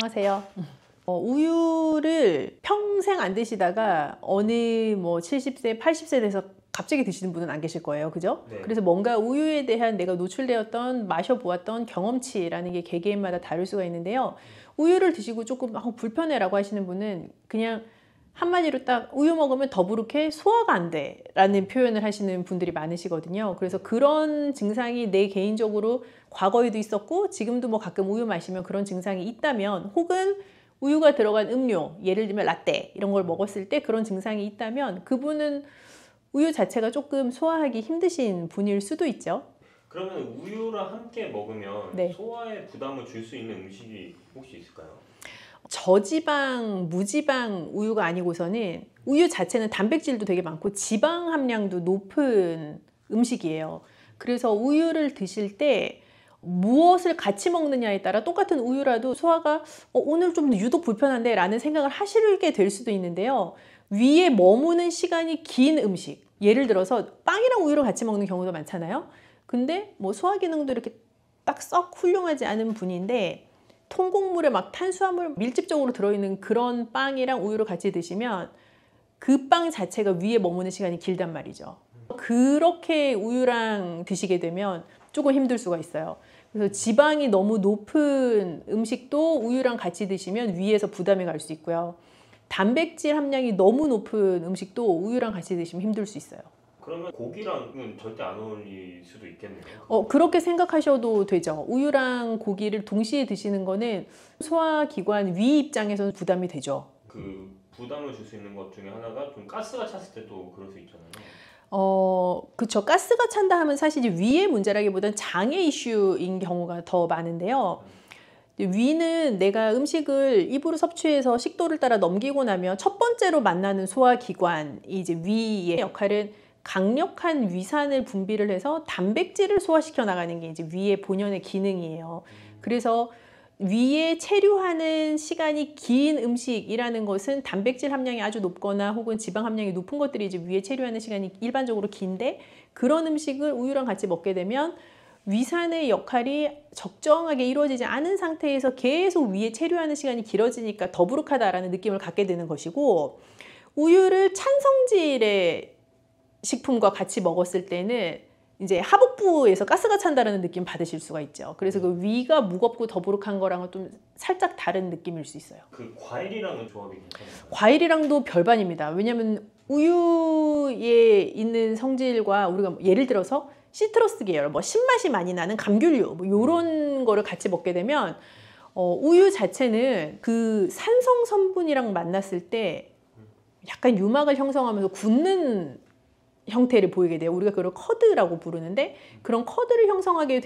안녕하세요. 우유를 평생 안 드시다가 어느 뭐 70세, 80세 돼서 갑자기 드시는 분은 안 계실 거예요. 그죠? 네. 그래서 뭔가 우유에 대한 내가 노출되었던 마셔보았던 경험치라는 게 개개인마다 다를 수가 있는데요. 우유를 드시고 조금 불편해라고 하시는 분은 그냥 한마디로 딱 우유 먹으면 더부룩해 소화가 안 돼 라는 표현을 하시는 분들이 많으시거든요. 그래서 그런 증상이 내 개인적으로 과거에도 있었고 지금도 뭐 가끔 우유 마시면 그런 증상이 있다면, 혹은 우유가 들어간 음료, 예를 들면 라떼 이런 걸 먹었을 때 그런 증상이 있다면 그분은 우유 자체가 조금 소화하기 힘드신 분일 수도 있죠. 그러면 우유랑 함께 먹으면 네. 소화에 부담을 줄 수 있는 음식이 혹시 있을까요? 저지방, 무지방 우유가 아니고서는 우유 자체는 단백질도 되게 많고 지방 함량도 높은 음식이에요. 그래서 우유를 드실 때 무엇을 같이 먹느냐에 따라 똑같은 우유라도 소화가 오늘 좀 유독 불편한데 라는 생각을 하시게 될 수도 있는데요. 위에 머무는 시간이 긴 음식, 예를 들어서 빵이랑 우유를 같이 먹는 경우도 많잖아요. 근데 뭐 소화 기능도 이렇게 딱 썩 훌륭하지 않은 분인데 통곡물에 막 탄수화물 밀집적으로 들어있는 그런 빵이랑 우유를 같이 드시면 그 빵 자체가 위에 머무는 시간이 길단 말이죠. 그렇게 우유랑 드시게 되면 조금 힘들 수가 있어요. 그래서 지방이 너무 높은 음식도 우유랑 같이 드시면 위에서 부담이 갈 수 있고요. 단백질 함량이 너무 높은 음식도 우유랑 같이 드시면 힘들 수 있어요. 그러면 고기랑은 절대 안 어울릴 수도 있겠네요. 그렇게 생각하셔도 되죠. 우유랑 고기를 동시에 드시는 거는 소화기관 위 입장에서는 부담이 되죠. 그 부담을 줄 수 있는 것 중에 하나가 좀 가스가 찼을 때도 그럴 수 있잖아요. 그쵸. 가스가 찬다 하면 사실 이제 위의 문제라기보다는 장애 이슈인 경우가 더 많은데요. 위는 내가 음식을 입으로 섭취해서 식도를 따라 넘기고 나면 첫 번째로 만나는 소화기관이 이제 위의 역할은 강력한 위산을 분비를 해서 단백질을 소화시켜 나가는 게 이제 위의 본연의 기능이에요. 그래서 위에 체류하는 시간이 긴 음식이라는 것은 단백질 함량이 아주 높거나 혹은 지방 함량이 높은 것들이 이제 위에 체류하는 시간이 일반적으로 긴데, 그런 음식을 우유랑 같이 먹게 되면 위산의 역할이 적정하게 이루어지지 않은 상태에서 계속 위에 체류하는 시간이 길어지니까 더부룩하다라는 느낌을 갖게 되는 것이고, 우유를 찬 성질의 식품과 같이 먹었을 때는 이제 하복부에서 가스가 찬다는 느낌 받으실 수가 있죠. 그래서 그 위가 무겁고 더부룩한 거랑은 좀 살짝 다른 느낌일 수 있어요. 그 과일이랑은 조합이 괜찮아요? 과일이랑도 별반입니다. 왜냐하면 우유에 있는 성질과 우리가 예를 들어서 시트러스 계열, 뭐 신맛이 많이 나는 감귤류, 뭐 이런 거를 같이 먹게 되면 우유 자체는 그 산성 성분이랑 만났을 때 약간 유막을 형성하면서 굳는 형태를 보이게 돼요. 우리가 그걸 커드라고 부르는데, 그런 커드를 형성하게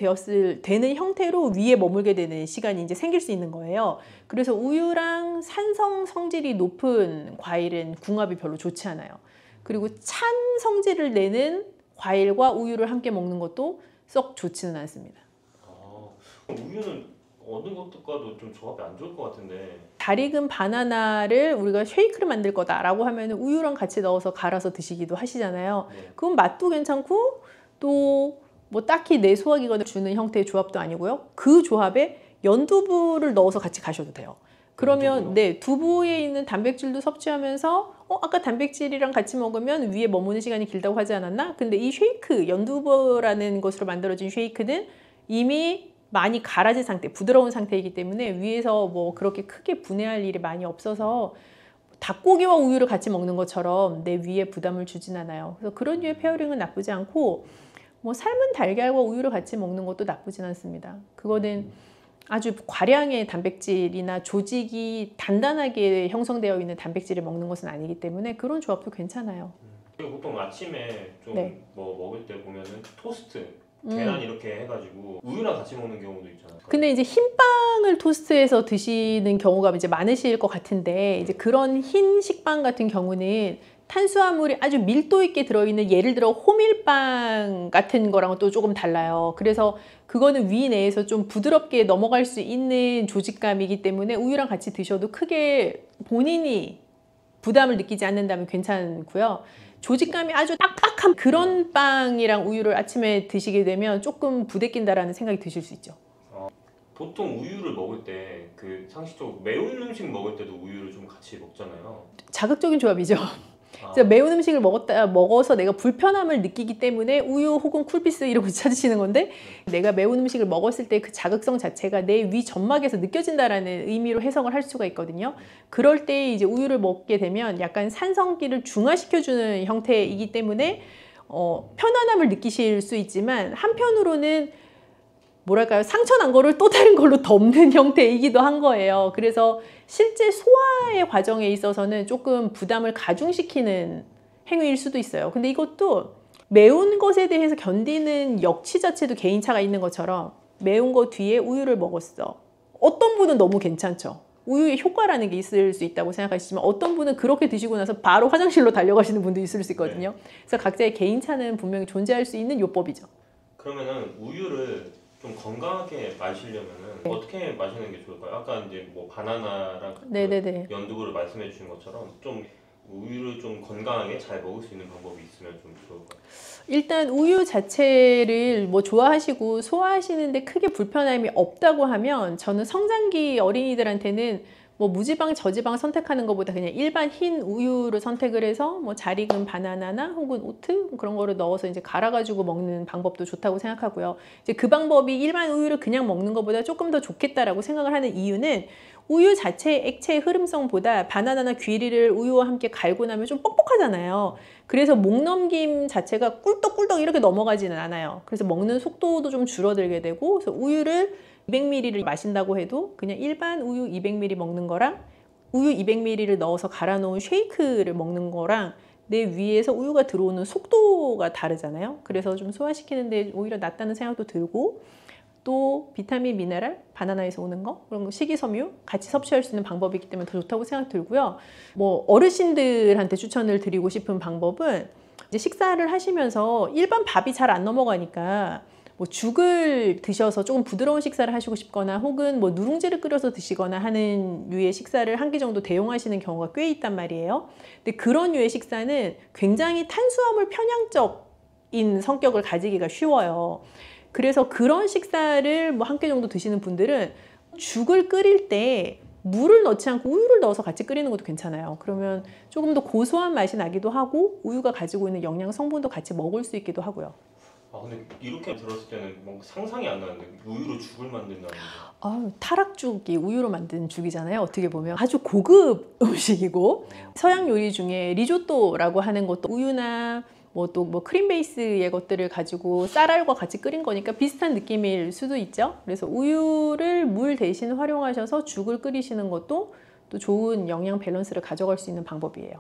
되는 형태로 위에 머물게 되는 시간이 이제 생길 수 있는 거예요. 그래서 우유랑 산성 성질이 높은 과일은 궁합이 별로 좋지 않아요. 그리고 찬 성질을 내는 과일과 우유를 함께 먹는 것도 썩 좋지는 않습니다. 우유는 어느 것과도 좀 조합이 안 좋을 것 같은데. 잘 익은 바나나를 우리가 쉐이크를 만들 거다라고 하면 우유랑 같이 넣어서 갈아서 드시기도 하시잖아요. 네. 그건 맛도 괜찮고 또 뭐 딱히 내 소화기관을 주는 형태의 조합도 아니고요. 그 조합에 연두부를 넣어서 같이 가셔도 돼요. 그러면 네, 두부에 있는 단백질도 섭취하면서 아까 단백질이랑 같이 먹으면 위에 머무는 시간이 길다고 하지 않았나? 근데 이 쉐이크, 연두부라는 것으로 만들어진 쉐이크는 이미 많이 갈아진 상태, 부드러운 상태이기 때문에 위에서 뭐 그렇게 크게 분해할 일이 많이 없어서 닭고기와 우유를 같이 먹는 것처럼 내 위에 부담을 주진 않아요. 그래서 그런 류의 페어링은 나쁘지 않고, 뭐 삶은 달걀과 우유를 같이 먹는 것도 나쁘진 않습니다. 그거는 아주 과량의 단백질이나 조직이 단단하게 형성되어 있는 단백질을 먹는 것은 아니기 때문에 그런 조합도 괜찮아요. 그리고 보통 아침에 좀 네. 뭐 먹을 때 보면은 토스트, 계란 이렇게 해가지고 우유랑 같이 먹는 경우도 있잖아요. 근데 이제 흰빵을 토스트해서 드시는 경우가 이제 많으실 것 같은데, 이제 그런 흰 식빵 같은 경우는 탄수화물이 아주 밀도 있게 들어있는, 예를 들어 호밀빵 같은 거랑은 또 조금 달라요. 그래서 그거는 위 내에서 좀 부드럽게 넘어갈 수 있는 조직감이기 때문에 우유랑 같이 드셔도 크게 본인이 부담을 느끼지 않는다면 괜찮고요. 조직감이 아주 딱딱한 그런 빵이랑 우유를 아침에 드시게 되면 조금 부대낀다라는 생각이 드실 수 있죠. 보통 우유를 먹을 때 그 상식적으로 매운 음식 먹을 때도 우유를 좀 같이 먹잖아요. 자극적인 조합이죠. 그래서 매운 음식을 먹어서 내가 불편함을 느끼기 때문에 우유 혹은 쿨피스 이런 거 찾으시는 건데, 내가 매운 음식을 먹었을 때 그 자극성 자체가 내 위 점막에서 느껴진다라는 의미로 해석을 할 수가 있거든요. 그럴 때 이제 우유를 먹게 되면 약간 산성기를 중화시켜주는 형태이기 때문에 편안함을 느끼실 수 있지만, 한편으로는 뭐랄까요, 상처 난 거를 또 다른 걸로 덮는 형태이기도 한 거예요. 그래서 실제 소화의 과정에 있어서는 조금 부담을 가중시키는 행위일 수도 있어요. 근데 이것도 매운 것에 대해서 견디는 역치 자체도 개인차가 있는 것처럼, 매운 거 뒤에 우유를 먹었어. 어떤 분은 너무 괜찮죠. 우유의 효과라는 게 있을 수 있다고 생각하시지만, 어떤 분은 그렇게 드시고 나서 바로 화장실로 달려가시는 분도 있을 수 있거든요. 그래서 각자의 개인차는 분명히 존재할 수 있는 요법이죠. 그러면은 우유를 좀 건강하게 마시려면은 어떻게 마시는 게 좋을까요? 아까 이제 뭐 바나나랑 네네네. 연두부를 말씀해 주신 것처럼 좀 우유를 좀 건강하게 잘 먹을 수 있는 방법이 있으면 좀 좋을까요? 일단 우유 자체를 뭐 좋아하시고 소화하시는데 크게 불편함이 없다고 하면, 저는 성장기 어린이들한테는 뭐 무지방, 저지방 선택하는 것보다 그냥 일반 흰 우유를 선택을 해서 뭐 잘 익은 바나나나 혹은 오트 그런 거를 넣어서 이제 갈아가지고 먹는 방법도 좋다고 생각하고요. 이제 그 방법이 일반 우유를 그냥 먹는 것보다 조금 더 좋겠다라고 생각을 하는 이유는, 우유 자체의 액체의 흐름성보다 바나나나 귀리를 우유와 함께 갈고 나면 좀 뻑뻑하잖아요. 그래서 목 넘김 자체가 꿀떡꿀떡 이렇게 넘어가지는 않아요. 그래서 먹는 속도도 좀 줄어들게 되고, 그래서 우유를 200ml를 마신다고 해도 그냥 일반 우유 200ml 먹는 거랑 우유 200ml를 넣어서 갈아 놓은 쉐이크를 먹는 거랑 내 위에서 우유가 들어오는 속도가 다르잖아요. 그래서 좀 소화시키는데 오히려 낫다는 생각도 들고, 또 비타민, 미네랄, 바나나에서 오는 거, 그런 거 식이섬유 같이 섭취할 수 있는 방법이기 때문에 더 좋다고 생각 들고요. 뭐 어르신들한테 추천을 드리고 싶은 방법은, 이제 식사를 하시면서 일반 밥이 잘 안 넘어가니까 뭐 죽을 드셔서 조금 부드러운 식사를 하시고 싶거나, 혹은 뭐 누룽지를 끓여서 드시거나 하는 류의 식사를 한 끼 정도 대용하시는 경우가 꽤 있단 말이에요. 근데 그런 류의 식사는 굉장히 탄수화물 편향적인 성격을 가지기가 쉬워요. 그래서 그런 식사를 뭐 한 끼 정도 드시는 분들은 죽을 끓일 때 물을 넣지 않고 우유를 넣어서 같이 끓이는 것도 괜찮아요. 그러면 조금 더 고소한 맛이 나기도 하고, 우유가 가지고 있는 영양 성분도 같이 먹을 수 있기도 하고요. 근데 이렇게 들었을 때는 뭔가 상상이 안 나는데, 우유로 죽을 만든다는 게. 타락죽이 우유로 만든 죽이잖아요. 어떻게 보면 아주 고급 음식이고, 서양 요리 중에 리조또라고 하는 것도 우유나 또 크림 베이스의 것들을 가지고 쌀알과 같이 끓인 거니까 비슷한 느낌일 수도 있죠. 그래서 우유를 물 대신 활용하셔서 죽을 끓이시는 것도 또 좋은 영양 밸런스를 가져갈 수 있는 방법이에요.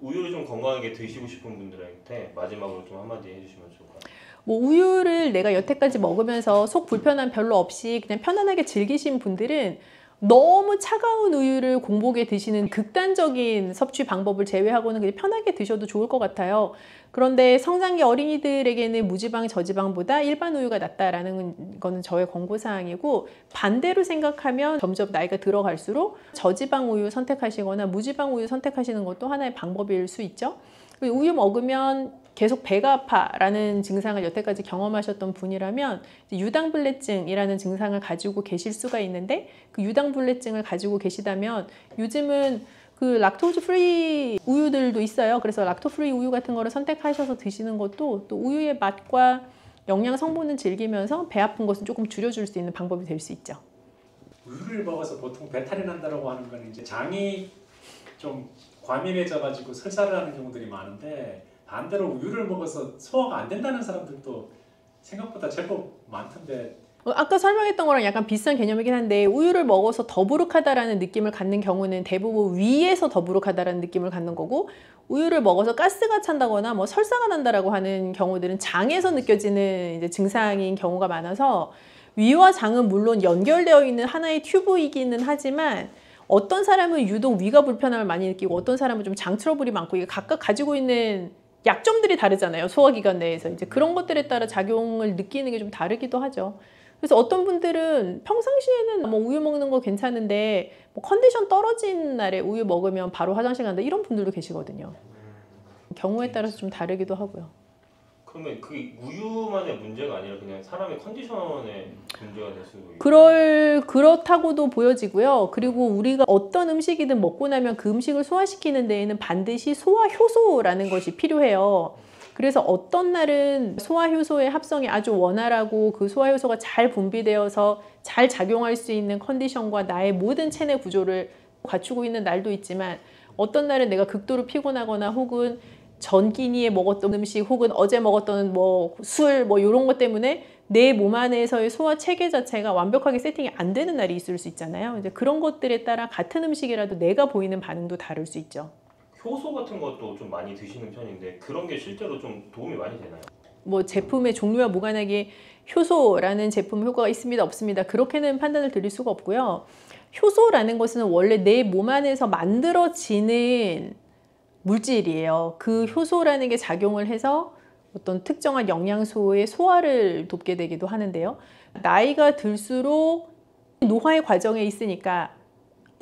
우유를 좀 건강하게 드시고 싶은 분들한테 마지막으로 좀 한마디 해주시면 좋을까요? 뭐 우유를 내가 여태까지 먹으면서 속 불편함 별로 없이 그냥 편안하게 즐기신 분들은 너무 차가운 우유를 공복에 드시는 극단적인 섭취 방법을 제외하고는 그냥 편하게 드셔도 좋을 것 같아요. 그런데 성장기 어린이들에게는 무지방, 저지방보다 일반 우유가 낫다라는 거는 저의 권고사항이고, 반대로 생각하면 점점 나이가 들어갈수록 저지방 우유 선택하시거나 무지방 우유 선택하시는 것도 하나의 방법일 수 있죠. 우유 먹으면 계속 배가 아파라는 증상을 여태까지 경험하셨던 분이라면 유당불내증이라는 증상을 가지고 계실 수가 있는데, 그 유당불내증을 가지고 계시다면 요즘은 그 락토즈 프리 우유들도 있어요. 그래서 락토 프리 우유 같은 거를 선택하셔서 드시는 것도 또 우유의 맛과 영양 성분을 즐기면서 배 아픈 것은 조금 줄여줄 수 있는 방법이 될 수 있죠. 우유를 먹어서 보통 배탈이 난다라고 하는 건 이제 장이 좀 과민해져 가지고 설사를 하는 경우들이 많은데, 반대로 우유를 먹어서 소화가 안 된다는 사람들도 생각보다 제법 많던데. 아까 설명했던 거랑 약간 비슷한 개념이긴 한데, 우유를 먹어서 더부룩하다라는 느낌을 갖는 경우는 대부분 위에서 더부룩하다라는 느낌을 갖는 거고, 우유를 먹어서 가스가 찬다거나 뭐 설사가 난다라고 하는 경우들은 장에서 느껴지는 이제 증상인 경우가 많아서, 위와 장은 물론 연결되어 있는 하나의 튜브이기는 하지만 어떤 사람은 유독 위가 불편함을 많이 느끼고, 어떤 사람은 좀 장 트러블이 많고, 이게 각각 가지고 있는 약점들이 다르잖아요. 소화기관 내에서 이제 그런 것들에 따라 작용을 느끼는 게 좀 다르기도 하죠. 그래서 어떤 분들은 평상시에는 뭐 우유 먹는 거 괜찮은데 뭐 컨디션 떨어진 날에 우유 먹으면 바로 화장실 간다, 이런 분들도 계시거든요. 경우에 따라서 좀 다르기도 하고요. 그러면 그게 우유만의 문제가 아니라 그냥 사람의 컨디션의 문제가 될 수도 있고. 그렇다고도 보여지고요. 그리고 우리가 어떤 음식이든 먹고 나면 그 음식을 소화시키는 데에는 반드시 소화효소라는 것이 필요해요. 그래서 어떤 날은 소화효소의 합성이 아주 원활하고 그 소화효소가 잘 분비되어서 잘 작용할 수 있는 컨디션과 나의 모든 체내 구조를 갖추고 있는 날도 있지만, 어떤 날은 내가 극도로 피곤하거나 혹은 전기니에 먹었던 음식 혹은 어제 먹었던 술 이런 것 때문에 내 몸 안에서의 소화 체계 자체가 완벽하게 세팅이 안 되는 날이 있을 수 있잖아요. 이제 그런 것들에 따라 같은 음식이라도 내가 보이는 반응도 다를 수 있죠. 효소 같은 것도 좀 많이 드시는 편인데 그런 게 실제로 좀 도움이 많이 되나요? 제품의 종류와 무관하게 효소라는 제품 효과가 있습니다, 없습니다, 그렇게는 판단을 드릴 수가 없고요. 효소라는 것은 원래 내 몸 안에서 만들어지는 물질이에요. 그 효소라는 게 작용을 해서 어떤 특정한 영양소의 소화를 돕게 되기도 하는데요. 나이가 들수록 노화의 과정에 있으니까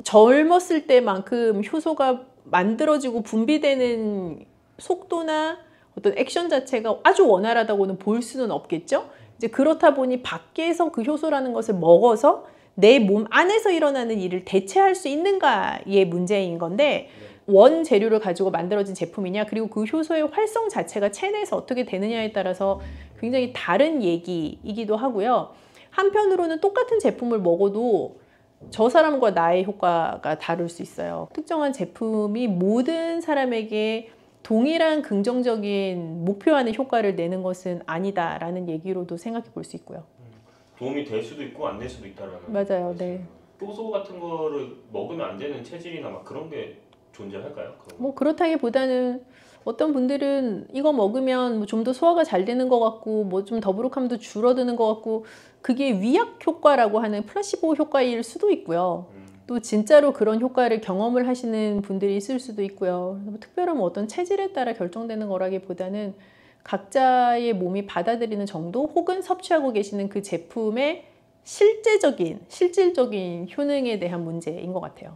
젊었을 때만큼 효소가 만들어지고 분비되는 속도나 어떤 액션 자체가 아주 원활하다고는 볼 수는 없겠죠. 이제 그렇다 보니 밖에서 그 효소라는 것을 먹어서 내 몸 안에서 일어나는 일을 대체할 수 있는가의 문제인 건데, 원재료를 가지고 만들어진 제품이냐, 그리고 그 효소의 활성 자체가 체내에서 어떻게 되느냐에 따라서 굉장히 다른 얘기이기도 하고요. 한편으로는 똑같은 제품을 먹어도 저 사람과 나의 효과가 다를 수 있어요. 특정한 제품이 모든 사람에게 동일한 긍정적인 목표하는 효과를 내는 것은 아니다라는 얘기로도 생각해 볼 수 있고요. 도움이 될 수도 있고 안 될 수도 있다라는. 맞아요. 네. 효소 같은 거를 먹으면 안 되는 체질이나 막 그런 게 존재할까요? 그렇다기보다는 어떤 분들은 이거 먹으면 좀 더 소화가 잘 되는 것 같고 좀 더부룩함도 줄어드는 것 같고, 그게 위약 효과라고 하는 플라시보 효과일 수도 있고요. 또 진짜로 그런 효과를 경험을 하시는 분들이 있을 수도 있고요. 특별한 어떤 체질에 따라 결정되는 거라기보다는 각자의 몸이 받아들이는 정도 혹은 섭취하고 계시는 그 제품의 실질적인 효능에 대한 문제인 것 같아요.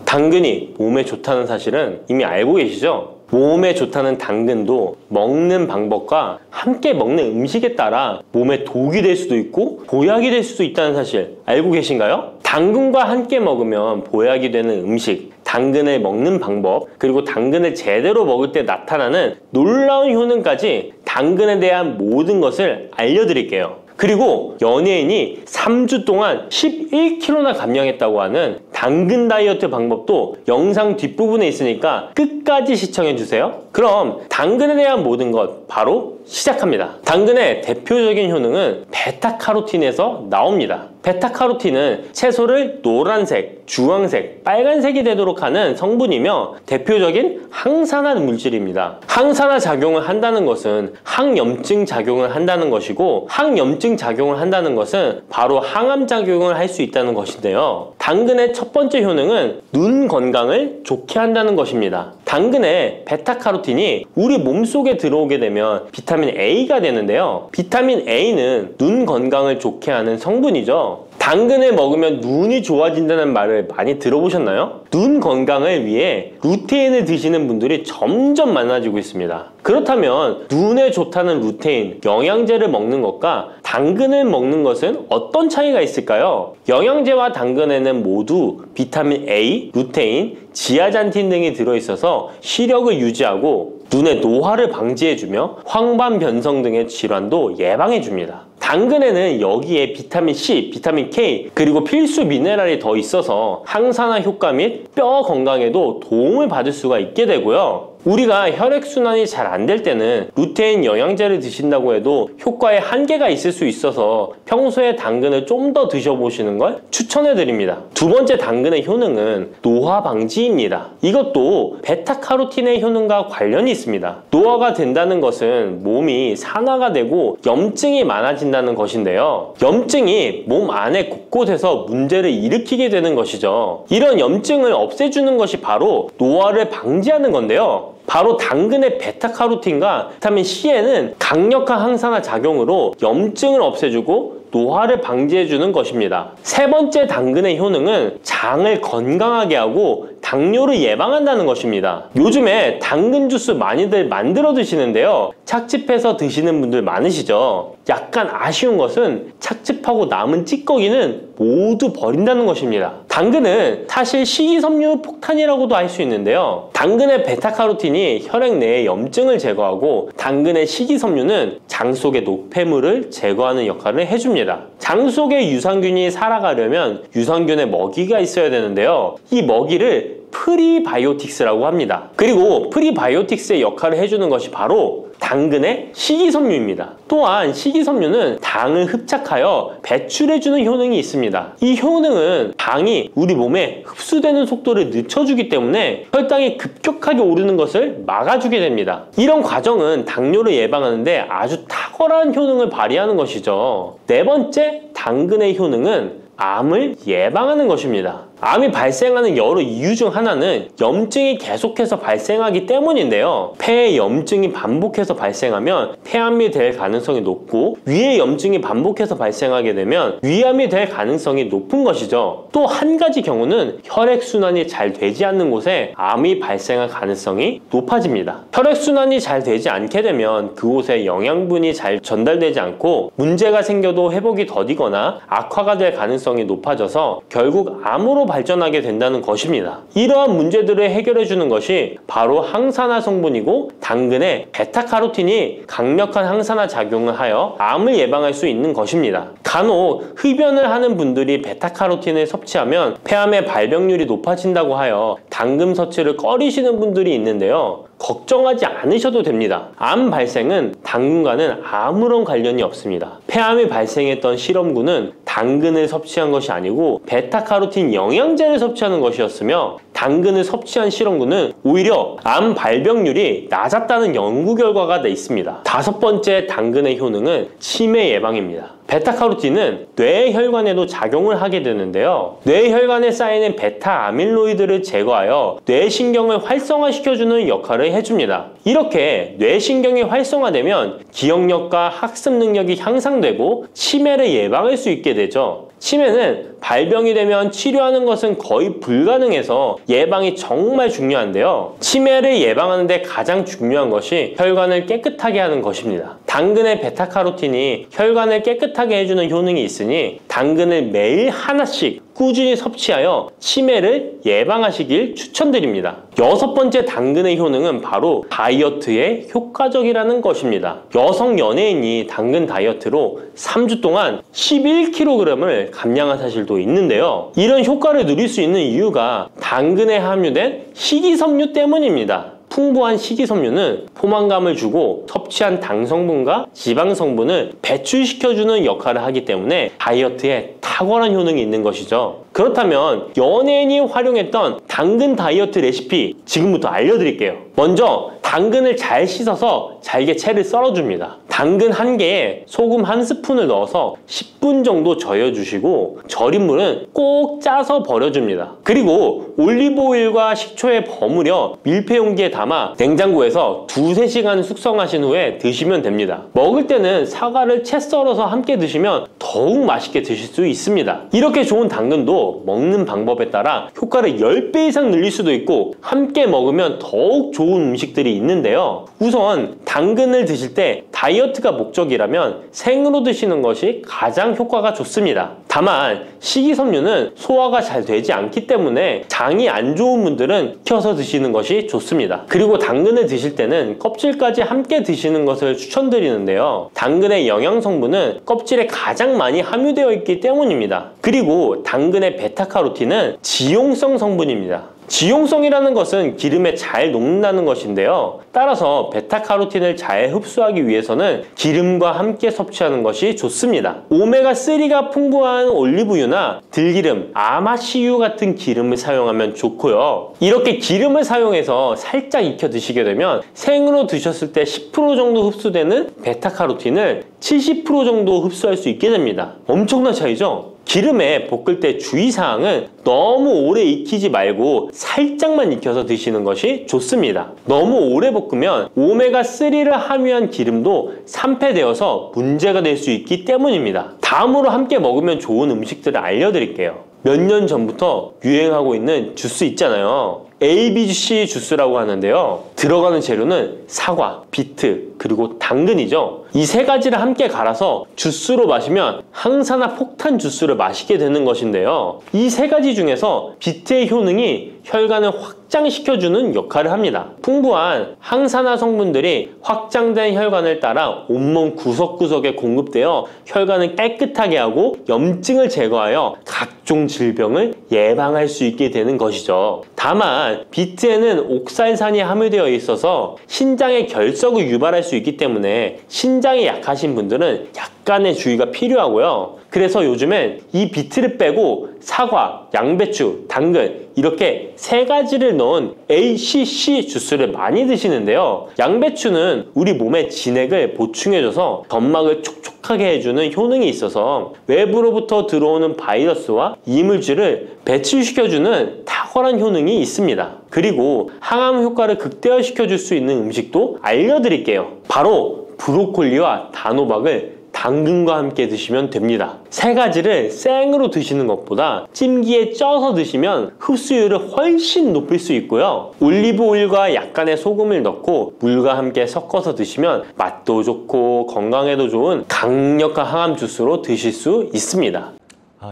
당근이 몸에 좋다는 사실은 이미 알고 계시죠? 몸에 좋다는 당근도 먹는 방법과 함께 먹는 음식에 따라 몸에 독이 될 수도 있고 보약이 될 수도 있다는 사실 알고 계신가요? 당근과 함께 먹으면 보약이 되는 음식, 당근을 먹는 방법, 그리고 당근을 제대로 먹을 때 나타나는 놀라운 효능까지 당근에 대한 모든 것을 알려드릴게요. 그리고 연예인이 3주 동안 11kg나 감량했다고 하는 당근 다이어트 방법도 영상 뒷부분에 있으니까 끝까지 시청해주세요. 그럼 당근에 대한 모든 것 바로 시작합니다. 당근의 대표적인 효능은 베타카로틴에서 나옵니다. 베타카로틴은 채소를 노란색, 주황색, 빨간색이 되도록 하는 성분이며 대표적인 항산화 물질입니다. 항산화 작용을 한다는 것은 항염증 작용을 한다는 것이고, 항염증 작용을 한다는 것은 바로 항암 작용을 할 수 있다는 것인데요. 당근의 첫 번째 효능은 눈 건강을 좋게 한다는 것입니다. 당근의 베타카로틴이 우리 몸속에 들어오게 되면 비타민 A가 되는데요. 비타민 A는 눈 건강을 좋게 하는 성분이죠. 당근을 먹으면 눈이 좋아진다는 말을 많이 들어보셨나요? 눈 건강을 위해 루테인을 드시는 분들이 점점 많아지고 있습니다. 그렇다면 눈에 좋다는 루테인, 영양제를 먹는 것과 당근을 먹는 것은 어떤 차이가 있을까요? 영양제와 당근에는 모두 비타민 A, 루테인, 지아잔틴 등이 들어있어서 시력을 유지하고 눈의 노화를 방지해주며 황반 변성 등의 질환도 예방해줍니다. 당근에는 여기에 비타민 C, 비타민 K, 그리고 필수 미네랄이 더 있어서 항산화 효과 및 뼈 건강에도 도움을 받을 수가 있게 되고요. 우리가 혈액순환이 잘 안 될 때는 루테인 영양제를 드신다고 해도 효과에 한계가 있을 수 있어서 평소에 당근을 좀 더 드셔보시는 걸 추천해 드립니다. 두 번째 당근의 효능은 노화 방지입니다. 이것도 베타카로틴의 효능과 관련이 있습니다. 노화가 된다는 것은 몸이 산화가 되고 염증이 많아진다는 것인데요. 염증이 몸 안에 곳곳에서 문제를 일으키게 되는 것이죠. 이런 염증을 없애주는 것이 바로 노화를 방지하는 건데요. 바로 당근의 베타카로틴과 비타민 C에는 강력한 항산화 작용으로 염증을 없애주고 노화를 방지해주는 것입니다. 세 번째 당근의 효능은 장을 건강하게 하고 당뇨를 예방한다는 것입니다. 요즘에 당근 주스 많이들 만들어 드시는데요. 착즙해서 드시는 분들 많으시죠? 약간 아쉬운 것은 착즙하고 남은 찌꺼기는 모두 버린다는 것입니다. 당근은 사실 식이섬유 폭탄이라고도 할 수 있는데요. 당근의 베타카로틴이 혈액 내의 염증을 제거하고 당근의 식이섬유는 장 속의 노폐물을 제거하는 역할을 해줍니다. 장 속에 유산균이 살아가려면 유산균의 먹이가 있어야 되는데요. 이 먹이를 프리바이오틱스라고 합니다. 그리고 프리바이오틱스의 역할을 해주는 것이 바로 당근의 식이섬유입니다. 또한 식이섬유는 당을 흡착하여 배출해주는 효능이 있습니다. 이 효능은 당이 우리 몸에 흡수되는 속도를 늦춰주기 때문에 혈당이 급격하게 오르는 것을 막아주게 됩니다. 이런 과정은 당뇨를 예방하는데 아주 탁월한 효능을 발휘하는 것이죠. 네 번째, 당근의 효능은 암을 예방하는 것입니다. 암이 발생하는 여러 이유 중 하나는 염증이 계속해서 발생하기 때문인데요. 폐에 염증이 반복해서 발생하면 폐암이 될 가능성이 높고 위에 염증이 반복해서 발생하게 되면 위암이 될 가능성이 높은 것이죠. 또 한 가지 경우는 혈액순환이 잘 되지 않는 곳에 암이 발생할 가능성이 높아집니다. 혈액순환이 잘 되지 않게 되면 그곳에 영양분이 잘 전달되지 않고 문제가 생겨도 회복이 더디거나 악화가 될 가능성이 높아져서 결국 암으로 발전하게 된다는 것입니다. 이러한 문제들을 해결해 주는 것이 바로 항산화 성분이고 당근의 베타카로틴이 강력한 항산화 작용을 하여 암을 예방할 수 있는 것입니다. 간혹 흡연을 하는 분들이 베타카로틴을 섭취하면 폐암의 발병률이 높아진다고 하여 당근 섭취를 꺼리시는 분들이 있는데요. 걱정하지 않으셔도 됩니다. 암 발생은 당근과는 아무런 관련이 없습니다. 폐암이 발생했던 실험군은 당근을 섭취한 것이 아니고 베타카로틴 영양제를 섭취하는 것이었으며 당근을 섭취한 실험군은 오히려 암 발병률이 낮았다는 연구 결과가 있습니다. 다섯 번째, 당근의 효능은 치매 예방입니다. 베타카로틴은 뇌혈관에도 작용을 하게 되는데요. 뇌혈관에 쌓이는 베타아밀로이드를 제거하여 뇌신경을 활성화시켜주는 역할을 해줍니다. 이렇게 뇌신경이 활성화되면 기억력과 학습 능력이 향상되고 치매를 예방할 수 있게 되죠. 치매는 발병이 되면 치료하는 것은 거의 불가능해서 예방이 정말 중요한데요. 치매를 예방하는 데 가장 중요한 것이 혈관을 깨끗하게 하는 것입니다. 당근의 베타카로틴이 혈관을 깨끗하게 해주는 효능이 있으니 당근을 매일 하나씩 꾸준히 섭취하여 치매를 예방하시길 추천드립니다. 여섯 번째, 당근의 효능은 바로 다이어트에 효과적이라는 것입니다. 여성 연예인이 당근 다이어트로 3주 동안 11kg을 감량한 사실도 있는데요. 이런 효과를 누릴 수 있는 이유가 당근에 함유된 식이섬유 때문입니다. 풍부한 식이섬유는 포만감을 주고 섭취한 당 성분과 지방 성분을 배출시켜주는 역할을 하기 때문에 다이어트에 탁월한 효능이 있는 것이죠. 그렇다면 연예인이 활용했던 당근 다이어트 레시피 지금부터 알려드릴게요. 먼저 당근을 잘 씻어서 잘게 채를 썰어줍니다. 당근 1개에 소금 1스푼을 넣어서 10분 정도 저어주시고 절인 물은 꼭 짜서 버려줍니다. 그리고 올리브오일과 식초에 버무려 밀폐용기에 담아 냉장고에서 2~3시간 숙성하신 후에 드시면 됩니다. 먹을 때는 사과를 채 썰어서 함께 드시면 더욱 맛있게 드실 수 있습니다. 이렇게 좋은 당근도 먹는 방법에 따라 효과를 10배 이상 늘릴 수도 있고 함께 먹으면 더욱 좋은 음식들이 있는데요. 우선 당근을 드실 때 다이어트가 목적이라면 생으로 드시는 것이 가장 효과가 좋습니다. 다만 식이섬유는 소화가 잘 되지 않기 때문에 장이 안 좋은 분들은 익혀서 드시는 것이 좋습니다. 그리고 당근을 드실 때는 껍질까지 함께 드시는 것을 추천드리는데요. 당근의 영양 성분은 껍질에 가장 많이 함유되어 있기 때문입니다. 그리고 당근의 베타카로틴은 지용성 성분입니다. 지용성이라는 것은 기름에 잘 녹는다는 것인데요. 따라서 베타카로틴을 잘 흡수하기 위해서는 기름과 함께 섭취하는 것이 좋습니다. 오메가3가 풍부한 올리브유나 들기름, 아마씨유 같은 기름을 사용하면 좋고요. 이렇게 기름을 사용해서 살짝 익혀 드시게 되면 생으로 드셨을 때 10% 정도 흡수되는 베타카로틴을 70% 정도 흡수할 수 있게 됩니다. 엄청난 차이죠? 기름에 볶을 때 주의사항은 너무 오래 익히지 말고 살짝만 익혀서 드시는 것이 좋습니다. 너무 오래 볶으면 오메가3를 함유한 기름도 산패되어서 문제가 될 수 있기 때문입니다. 다음으로 함께 먹으면 좋은 음식들을 알려드릴게요. 몇 년 전부터 유행하고 있는 주스 있잖아요. ABC 주스라고 하는데요. 들어가는 재료는 사과, 비트, 그리고 당근이죠. 이 세 가지를 함께 갈아서 주스로 마시면 항산화 폭탄 주스를 마시게 되는 것인데요. 이 세 가지 중에서 비트의 효능이 혈관을 확장시켜주는 역할을 합니다. 풍부한 항산화 성분들이 확장된 혈관을 따라 온몸 구석구석에 공급되어 혈관을 깨끗하게 하고 염증을 제거하여 각종 질병을 예방할 수 있게 되는 것이죠. 다만 비트에는 옥살산이 함유되어 있어서 신장의 결석을 유발할 수 있기 때문에 신장이 약하신 분들은 약간의 주의가 필요하고요. 그래서 요즘엔 이 비트를 빼고 사과, 양배추, 당근 이렇게 세 가지를 넣은 ACC 주스를 많이 드시는데요. 양배추는 우리 몸의 진액을 보충해줘서 점막을 촉촉하게 해주는 효능이 있어서 외부로부터 들어오는 바이러스와 이물질을 배출시켜주는 탁월한 효능이 있습니다. 그리고 항암 효과를 극대화시켜줄 수 있는 음식도 알려드릴게요. 바로 브로콜리와 단호박을 당근과 함께 드시면 됩니다. 세 가지를 생으로 드시는 것보다 찜기에 쪄서 드시면 흡수율을 훨씬 높일 수 있고요. 올리브 오일과 약간의 소금을 넣고 물과 함께 섞어서 드시면 맛도 좋고 건강에도 좋은 강력한 항암 주스로 드실 수 있습니다.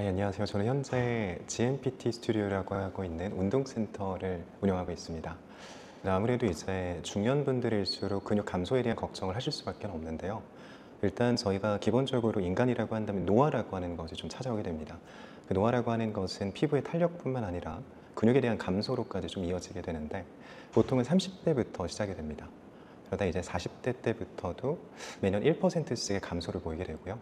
예, 안녕하세요. 저는 현재 GMPT 스튜디오라고 하고 있는 운동센터를 운영하고 있습니다. 아무래도 이제 중년분들일수록 근육 감소에 대한 걱정을 하실 수밖에 없는데요. 일단 저희가 기본적으로 인간이라고 한다면 노화라고 하는 것이 좀 찾아오게 됩니다. 그 노화라고 하는 것은 피부의 탄력뿐만 아니라 근육에 대한 감소로까지 좀 이어지게 되는데 보통은 30대부터 시작이 됩니다. 그러다 이제 40대 때부터도 매년 1%씩의 감소를 보이게 되고요.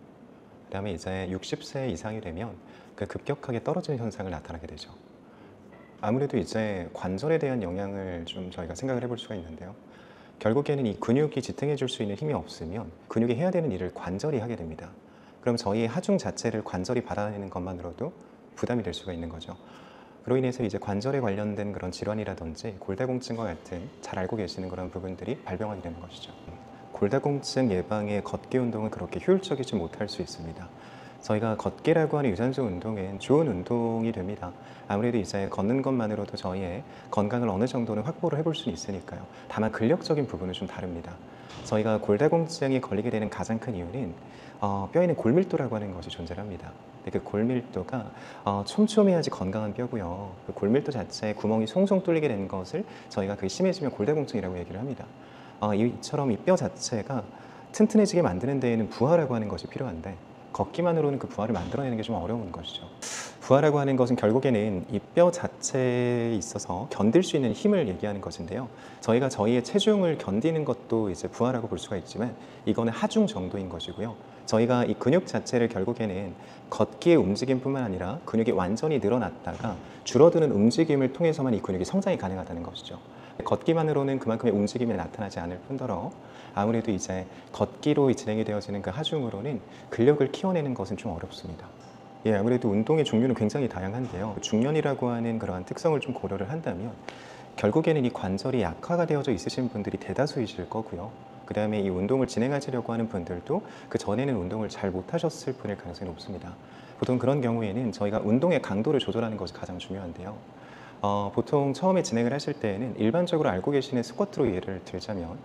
그 다음에 이제 60세 이상이 되면 그 급격하게 떨어지는 현상을 나타나게 되죠. 아무래도 이제 관절에 대한 영향을 좀 저희가 생각을 해볼 수가 있는데요. 결국에는 이 근육이 지탱해 줄 수 있는 힘이 없으면 근육이 해야 되는 일을 관절이 하게 됩니다. 그럼 저희의 하중 자체를 관절이 받아내는 것만으로도 부담이 될 수가 있는 거죠. 그로 인해서 이제 관절에 관련된 그런 질환이라든지 골다공증과 같은 잘 알고 계시는 그런 부분들이 발병하게 되는 것이죠. 골다공증 예방에 걷기 운동은 그렇게 효율적이지 못할 수 있습니다. 저희가 걷기라고 하는 유산소 운동은 좋은 운동이 됩니다. 아무래도 이제 걷는 것만으로도 저희의 건강을 어느 정도는 확보를 해볼 수는 있으니까요. 다만 근력적인 부분은 좀 다릅니다. 저희가 골다공증에 걸리게 되는 가장 큰 이유는 뼈에는 골밀도라고 하는 것이 존재합니다. 그 골밀도가 촘촘해야지 건강한 뼈고요. 그 골밀도 자체에 구멍이 송송 뚫리게 되는 것을 저희가 그게 심해지면 골다공증이라고 얘기를 합니다. 이처럼 이 뼈 자체가 튼튼해지게 만드는 데에는 부하라고 하는 것이 필요한데 걷기만으로는 그 부하를 만들어내는 게 좀 어려운 것이죠. 부하라고 하는 것은 결국에는 이 뼈 자체에 있어서 견딜 수 있는 힘을 얘기하는 것인데요. 저희가 저희의 체중을 견디는 것도 이제 부하라고 볼 수가 있지만 이거는 하중 정도인 것이고요. 저희가 이 근육 자체를 결국에는 걷기의 움직임뿐만 아니라 근육이 완전히 늘어났다가 줄어드는 움직임을 통해서만 이 근육이 성장이 가능하다는 것이죠. 걷기만으로는 그만큼의 움직임이 나타나지 않을 뿐더러 아무래도 이제 걷기로 진행이 되어지는 그 하중으로는 근력을 키워내는 것은 좀 어렵습니다. 아무래도 운동의 종류는 굉장히 다양한데요. 중년이라고 하는 그러한 특성을 좀 고려를 한다면 결국에는 이 관절이 약화가 되어져 있으신 분들이 대다수이실 거고요. 그 다음에 이 운동을 진행하시려고 하는 분들도 그 전에는 운동을 잘 못하셨을 분일 가능성이 높습니다. 보통 그런 경우에는 저희가 운동의 강도를 조절하는 것이 가장 중요한데요. 보통 처음에 진행을 하실 때에는 일반적으로 알고 계시는 스쿼트로 예를 들자면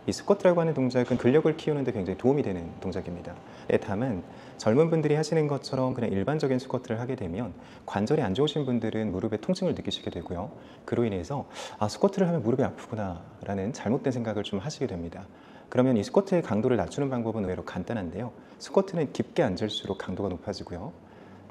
이 스쿼트라고 하는 동작은 근력을 키우는 데 굉장히 도움이 되는 동작입니다. 다만 젊은 분들이 하시는 것처럼 그냥 일반적인 스쿼트를 하게 되면 관절이 안 좋으신 분들은 무릎에 통증을 느끼시게 되고요. 그로 인해서 스쿼트를 하면 무릎이 아프구나 라는 잘못된 생각을 좀 하시게 됩니다. 그러면 이 스쿼트의 강도를 낮추는 방법은 의외로 간단한데요. 스쿼트는 깊게 앉을수록 강도가 높아지고요.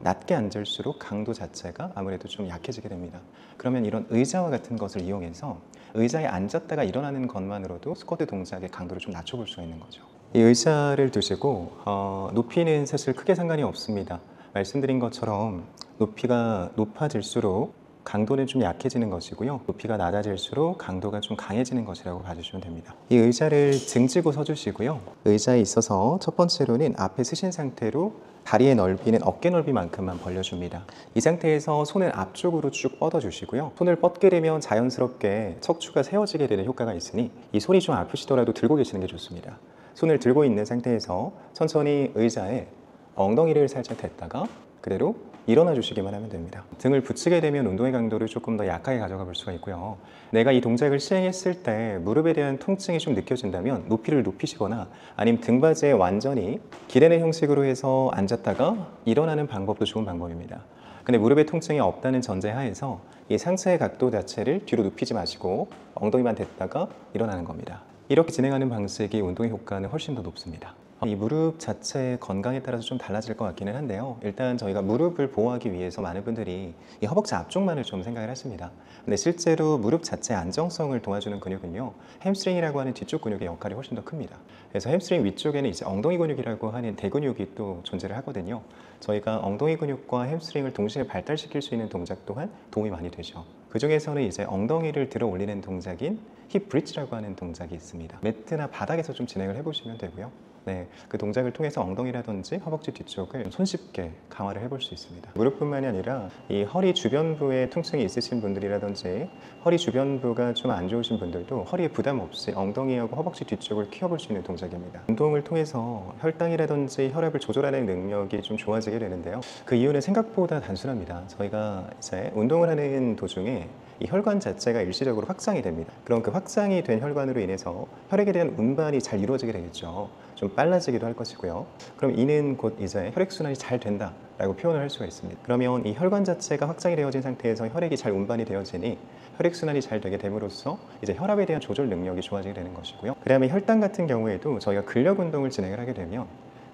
낮게 앉을수록 강도 자체가 아무래도 좀 약해지게 됩니다. 그러면 이런 의자와 같은 것을 이용해서 의자에 앉았다가 일어나는 것만으로도 스쿼트 동작의 강도를 좀 낮춰볼 수가 있는 거죠. 이 의자를 두시고 높이는 사실 크게 상관이 없습니다. 말씀드린 것처럼 높이가 높아질수록 강도는 좀 약해지는 것이고요. 높이가 낮아질수록 강도가 좀 강해지는 것이라고 봐주시면 됩니다. 이 의자를 등지고 서주시고요. 의자에 있어서 첫 번째로는 앞에 쓰신 상태로 다리의 넓이는 어깨 넓이만큼만 벌려줍니다. 이 상태에서 손을 앞쪽으로 쭉 뻗어주시고요. 손을 뻗게 되면 자연스럽게 척추가 세워지게 되는 효과가 있으니 이 손이 좀 아프시더라도 들고 계시는 게 좋습니다. 손을 들고 있는 상태에서 천천히 의자에 엉덩이를 살짝 댔다가 그대로 일어나 주시기만 하면 됩니다. 등을 붙이게 되면 운동의 강도를 조금 더 약하게 가져가 볼 수가 있고요. 내가 이 동작을 시행했을 때 무릎에 대한 통증이 좀 느껴진다면 높이를 높이시거나 아니면 등받이에 완전히 기대는 형식으로 해서 앉았다가 일어나는 방법도 좋은 방법입니다. 근데 무릎에 통증이 없다는 전제하에서 이 상체의 각도 자체를 뒤로 눕히지 마시고 엉덩이만 댔다가 일어나는 겁니다. 이렇게 진행하는 방식이 운동의 효과는 훨씬 더 높습니다. 이 무릎 자체의 건강에 따라서 좀 달라질 것 같기는 한데요. 일단 저희가 무릎을 보호하기 위해서 많은 분들이 이 허벅지 앞쪽만을 좀 생각을 하십니다. 근데 실제로 무릎 자체의 안정성을 도와주는 근육은요, 햄스트링이라고 하는 뒤쪽 근육의 역할이 훨씬 더 큽니다. 그래서 햄스트링 위쪽에는 이제 엉덩이 근육이라고 하는 대근육이 또 존재를 하거든요. 저희가 엉덩이 근육과 햄스트링을 동시에 발달시킬 수 있는 동작 또한 도움이 많이 되죠. 그 중에서는 이제 ong덩이를 들어 올리는 동작인 힙 브릿지라고 하는 동작이 있습니다. 매트나 바닥에서 좀 진행을 해보시면 되고요. 네, 그 동작을 통해서 엉덩이라든지 허벅지 뒤쪽을 손쉽게 강화를 해볼 수 있습니다. 무릎뿐만이 아니라 이 허리 주변부에 통증이 있으신 분들이라든지 허리 주변부가 좀 안 좋으신 분들도 허리에 부담 없이 엉덩이하고 허벅지 뒤쪽을 키워볼 수 있는 동작입니다. 운동을 통해서 혈당이라든지 혈압을 조절하는 능력이 좀 좋아지게 되는데요. 그 이유는 생각보다 단순합니다. 저희가 이제 운동을 하는 도중에 이 혈관 자체가 일시적으로 확장이 됩니다. 그럼 그 확장이 된 혈관으로 인해서 혈액에 대한 운반이 잘 이루어지게 되겠죠. 좀 빨라지기도 할 것이고요. 그럼 이는 곧 이제 혈액순환이 잘 된다라고 표현을 할 수가 있습니다. 그러면 이 혈관 자체가 확장이 되어진 상태에서 혈액이 잘 운반이 되어지니 혈액순환이 잘 되게 됨으로써 이제 혈압에 대한 조절 능력이 좋아지게 되는 것이고요. 그 다음에 혈당 같은 경우에도 저희가 근력 운동을 진행을 하게 되면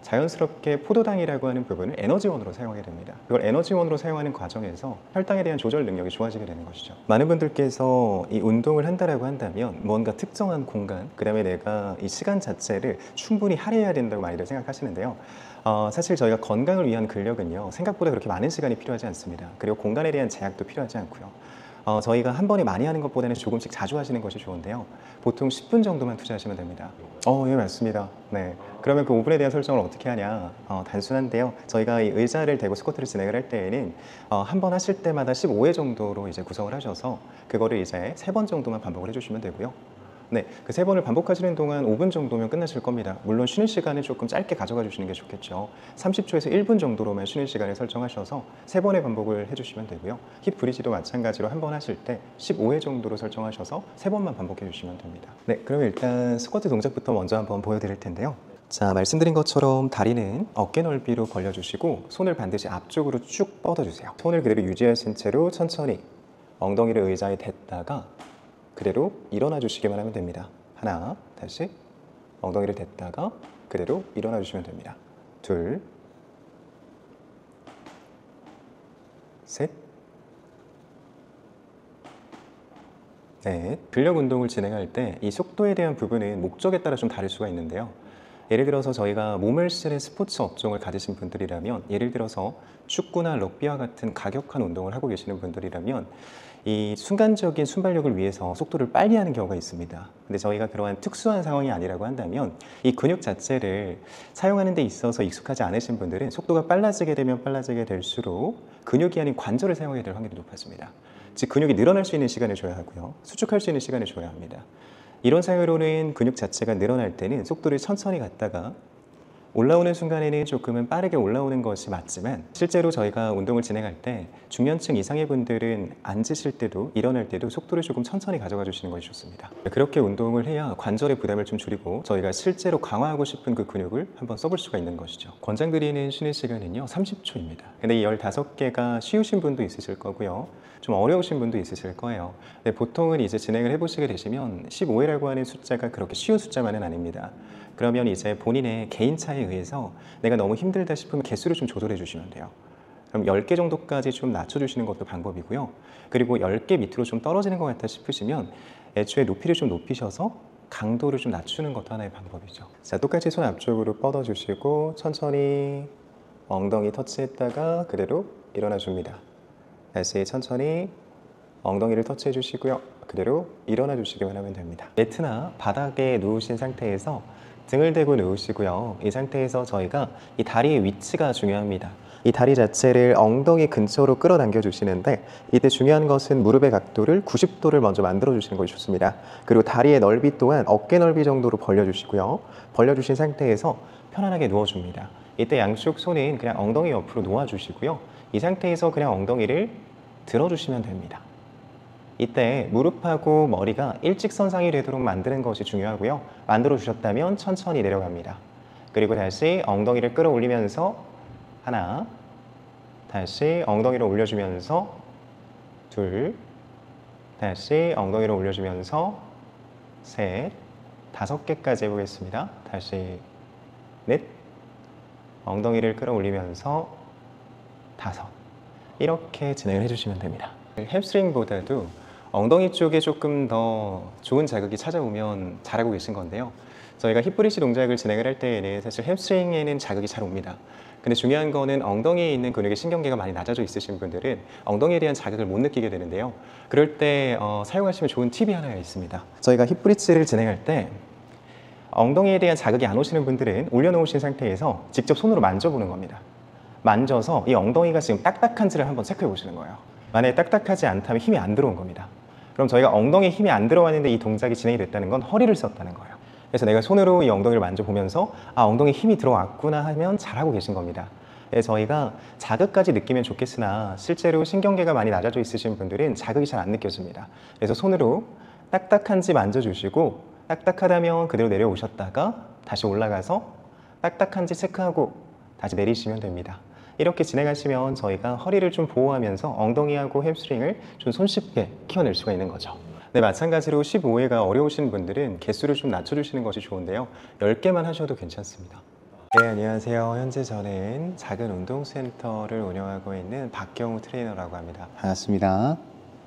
자연스럽게 포도당이라고 하는 부분을 에너지원으로 사용하게 됩니다. 그걸 에너지원으로 사용하는 과정에서 혈당에 대한 조절 능력이 좋아지게 되는 것이죠. 많은 분들께서 이 운동을 한다라고 한다면 뭔가 특정한 공간, 그 다음에 내가 이 시간 자체를 충분히 할애해야 된다고 많이들 생각하시는데요. 사실 저희가 건강을 위한 근력은요, 생각보다 그렇게 많은 시간이 필요하지 않습니다. 그리고 공간에 대한 제약도 필요하지 않고요. 저희가 한 번에 많이 하는 것보다는 조금씩 자주 하시는 것이 좋은데요. 보통 10분 정도만 투자하시면 됩니다. 예, 맞습니다. 네. 그러면 그 5분에 대한 설정을 어떻게 하냐? 단순한데요. 저희가 이 의자를 대고 스쿼트를 진행을 할 때에는 한 번 하실 때마다 15회 정도로 이제 구성을 하셔서 그거를 이제 3번 정도만 반복을 해주시면 되고요. 네, 그 3번을 반복하시는 동안 5분 정도면 끝나실 겁니다. 물론 쉬는 시간을 조금 짧게 가져가 주시는 게 좋겠죠. 30초에서 1분 정도로만 쉬는 시간을 설정하셔서 3번의 반복을 해주시면 되고요. 힙 브리지도 마찬가지로 한 번 하실 때 15회 정도로 설정하셔서 3번만 반복해 주시면 됩니다. 네, 그럼 일단 스쿼트 동작부터 먼저 한번 보여드릴 텐데요. 자, 말씀드린 것처럼 다리는 어깨 넓이로 벌려주시고 손을 반드시 앞쪽으로 쭉 뻗어주세요. 손을 그대로 유지하신 채로 천천히 엉덩이를 의자에 댔다가 그대로 일어나 주시기만 하면 됩니다. 하나, 다시 엉덩이를 댔다가 그대로 일어나 주시면 됩니다. 둘, 셋, 넷. 근력 운동을 진행할 때 이 속도에 대한 부분은 목적에 따라 좀 다를 수가 있는데요. 예를 들어서 저희가 몸을 쓰는 스포츠 업종을 가지신 분들이라면, 예를 들어서 축구나 럭비와 같은 가격한 운동을 하고 계시는 분들이라면 이 순간적인 순발력을 위해서 속도를 빨리 하는 경우가 있습니다. 근데 저희가 그러한 특수한 상황이 아니라고 한다면 이 근육 자체를 사용하는 데 있어서 익숙하지 않으신 분들은 속도가 빨라지게 되면 빨라지게 될수록 근육이 아닌 관절을 사용하게 될 확률이 높아집니다. 즉 근육이 늘어날 수 있는 시간을 줘야 하고요. 수축할 수 있는 시간을 줘야 합니다. 이런 사유로는 근육 자체가 늘어날 때는 속도를 천천히 갔다가 올라오는 순간에는 조금은 빠르게 올라오는 것이 맞지만, 실제로 저희가 운동을 진행할 때 중년층 이상의 분들은 앉으실 때도 일어날 때도 속도를 조금 천천히 가져가 주시는 것이 좋습니다. 그렇게 운동을 해야 관절의 부담을 좀 줄이고 저희가 실제로 강화하고 싶은 그 근육을 한번 써볼 수가 있는 것이죠. 권장드리는 쉬는 시간은요 30초입니다. 근데 이 15개가 쉬우신 분도 있으실 거고요, 좀 어려우신 분도 있으실 거예요. 근데 보통은 이제 진행을 해보시게 되시면 15회라고 하는 숫자가 그렇게 쉬운 숫자만은 아닙니다. 그러면 이제 본인의 개인차에 의해서 내가 너무 힘들다 싶으면 개수를 좀 조절해 주시면 돼요. 그럼 10개 정도까지 좀 낮춰주시는 것도 방법이고요. 그리고 10개 밑으로 좀 떨어지는 것 같다 싶으시면 애초에 높이를 좀 높이셔서 강도를 좀 낮추는 것도 하나의 방법이죠. 자, 똑같이 손 앞쪽으로 뻗어주시고 천천히 엉덩이 터치했다가 그대로 일어나 줍니다. 다시 천천히 엉덩이를 터치해 주시고요. 그대로 일어나 주시기만 하면 됩니다. 매트나 바닥에 누우신 상태에서 등을 대고 누우시고요. 이 상태에서 저희가 이 다리의 위치가 중요합니다. 이 다리 자체를 엉덩이 근처로 끌어당겨 주시는데, 이때 중요한 것은 무릎의 각도를 90도를 먼저 만들어 주시는 것이 좋습니다. 그리고 다리의 넓이 또한 어깨 넓이 정도로 벌려 주시고요. 벌려 주신 상태에서 편안하게 누워 줍니다. 이때 양쪽 손은 그냥 엉덩이 옆으로 놓아 주시고요. 이 상태에서 그냥 엉덩이를 들어주시면 됩니다. 이때 무릎하고 머리가 일직선상이 되도록 만드는 것이 중요하고요. 만들어 주셨다면 천천히 내려갑니다. 그리고 다시 엉덩이를 끌어올리면서 하나, 다시 엉덩이를 올려주면서 둘, 다시 엉덩이를 올려주면서 셋, 5개까지 해보겠습니다. 다시 넷, 엉덩이를 끌어올리면서 5, 이렇게 진행을 해주시면 됩니다. 햄스트링보다도 엉덩이 쪽에 조금 더 좋은 자극이 찾아오면 잘하고 계신 건데요. 저희가 힙브리시 동작을 진행을 할 때에는 사실 햄스트링에는 자극이 잘 옵니다. 근데 중요한 거는 엉덩이에 있는 근육의 신경계가 많이 낮아져 있으신 분들은 엉덩이에 대한 자극을 못 느끼게 되는데요. 그럴 때 사용하시면 좋은 팁이 하나 있습니다. 저희가 힙브리지를 진행할 때 엉덩이에 대한 자극이 안 오시는 분들은 올려놓으신 상태에서 직접 손으로 만져보는 겁니다. 만져서 이 엉덩이가 지금 딱딱한지를 한번 체크해 보시는 거예요. 만약에 딱딱하지 않다면 힘이 안 들어온 겁니다. 그럼 저희가 엉덩이에 힘이 안 들어왔는데 이 동작이 진행이 됐다는 건 허리를 썼다는 거예요. 그래서 내가 손으로 이 엉덩이를 만져보면서 아, 엉덩이에 힘이 들어왔구나 하면 잘하고 계신 겁니다. 저희가 자극까지 느끼면 좋겠으나 실제로 신경계가 많이 낮아져 있으신 분들은 자극이 잘 안 느껴집니다. 그래서 손으로 딱딱한지 만져주시고 딱딱하다면 그대로 내려오셨다가 다시 올라가서 딱딱한지 체크하고 다시 내리시면 됩니다. 이렇게 진행하시면 저희가 허리를 좀 보호하면서 엉덩이하고 햄스트링을 좀 손쉽게 키워낼 수가 있는 거죠. 네, 마찬가지로 15회가 어려우신 분들은 개수를 좀 낮춰주시는 것이 좋은데요. 10개만 하셔도 괜찮습니다. 네, 안녕하세요. 현재 저는 작은 운동센터를 운영하고 있는 박경우 트레이너라고 합니다. 반갑습니다.